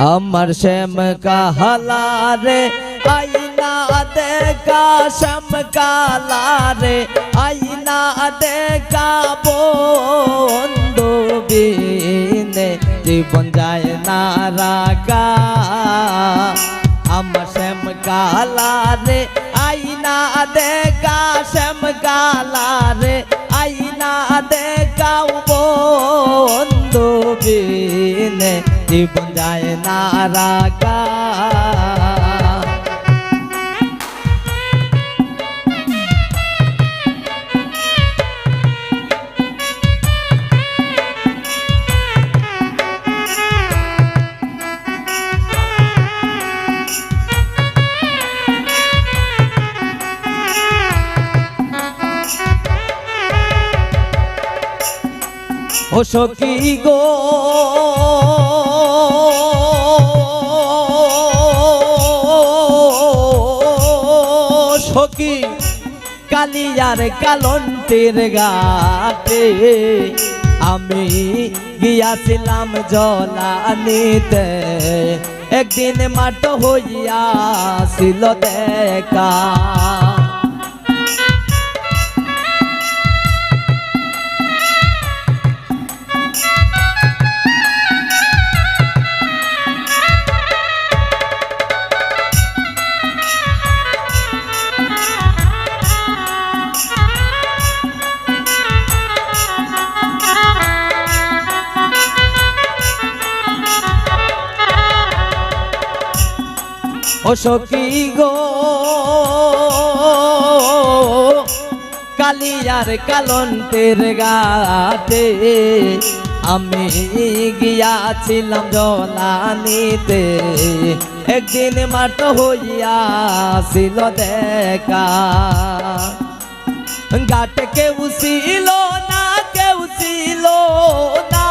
আমার শ্যাম কালা রে আইনা দেখা শ্যাম কালা রে আইনা দেখা বন্ধু বিনে জীবন যায় না রাগা। আমার শ্যাম কালা রে আইনা দেখা শ্যাম কালা রে আইনা দেখা বন্ধু বিনে জীবন যায় না রাগা। ও সখী গো সখী কালিয়ার কালন্তের ঘাটে আমি গিয়াছিলাম জলানিতে, একদিন মাঠ হইয়াছিল দেখা। ও সখী গো কালিয়ার কালন্তের ঘাটে আমি গিয়াছিলাম জলানিতে, একদিন মাঠ হইয়াছিল দেখা। ঘাটে কেউ ছিল না, কেউ ছিল না,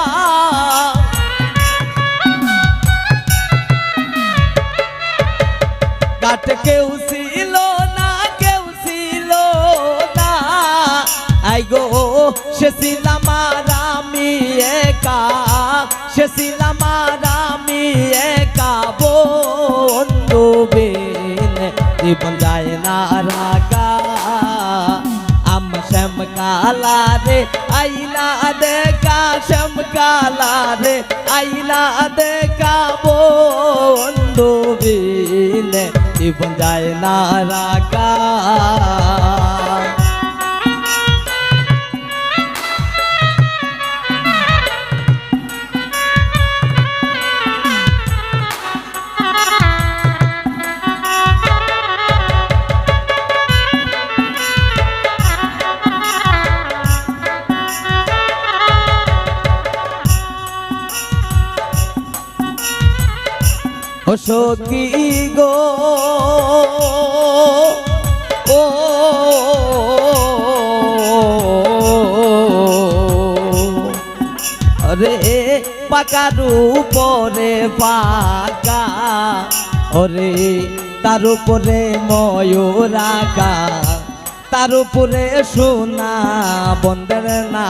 ঘাটে কেউ ছিল না, কেউ ছিল না। আই গো সে ছিলাম আর আমি একা, সে ছিলাম আর আমি একা বন্ধু বিনে জীবন যায় না রাগা। আমার শ্যাম কালা রে আইনা দেখা শ্যাম কালা রে আইনা দেখা বন্ধু বিনে জীবন যায় না রাগা। ও সখী গো ও রে পাকার উপরে পাকা, ওরে তার উপরে ময়ূর আঁকা, তার উপরে সোনা বন্ধের না।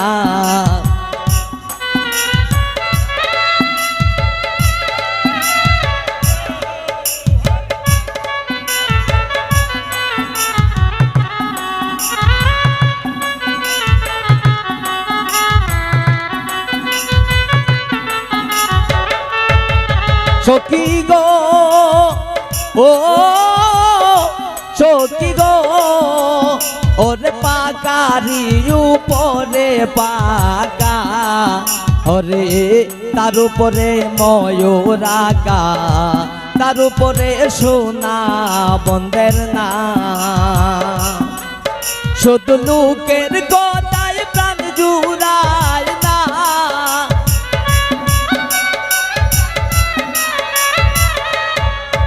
সখী গো ও সখী গো ওরে পাকারি উপরে পাকা, ওরে তার উপরে ময়ূর আঁকা, তার উপরে সোনা বন্ধের না। শুধু লোকের কথায় প্রাণ জুড়ায় না,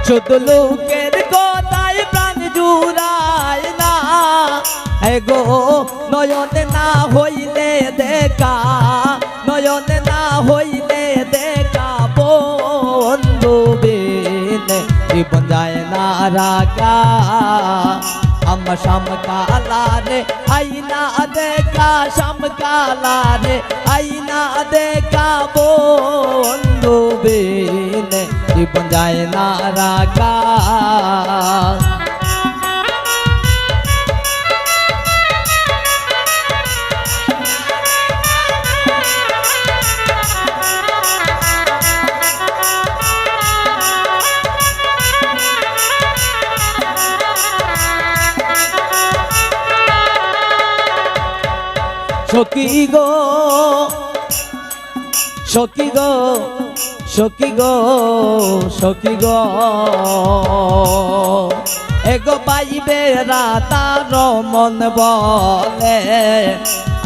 শুধু লোকের কথায় প্রাণ জুড়ায় না। এগো নয়নে না হইলে দেখা, নয়নে না হইলে দেখা বন্ধু বিনে জীবন যায় না রাগা। আমার শ্যাম কালা রে আইনা দেখা শ্যাম কালা রে আইনা দেখা বন্ধু বিনে জীবন যায় না রাগা সখী গো সখী গো সখী গো সখী গো এগো পাইবে রাতার মন বলে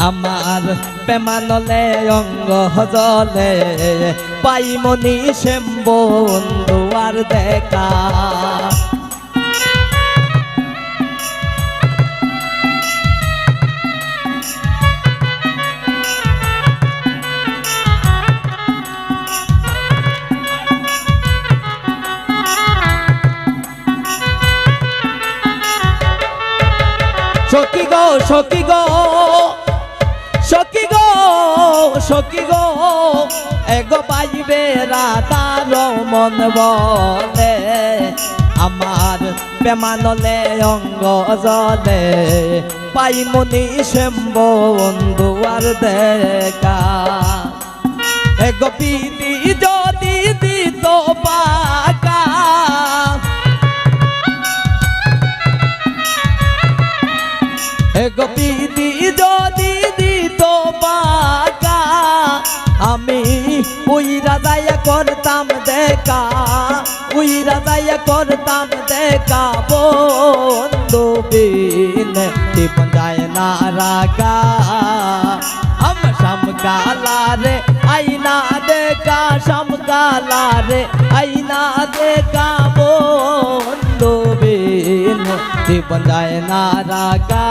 আমার প্রেমানলে অঙ্গ জলে পাইমনি শ্যাম বন্ধু আর দেখা সখী গো সখী গো সখী গো সখী গো এগো পাইবে রাতার মন বলে আমার প্রেমানলে অঙ্গ জলে পাইমনি শ্যাম বন্ধু আর দেখা এগো পিতি যদি দিত পাকা গোপীতি যদি দিত পাকা আমি উইরা দায়া করতাম দেখা উইরা দায়া করতাম দেখা বন্ধু বিন জীবন যায় না রাগা আম শামকালা রে আইনা দেখা শামকালা রে আইনা দেখা বন্ধু বিন জীবন যায় না রাগা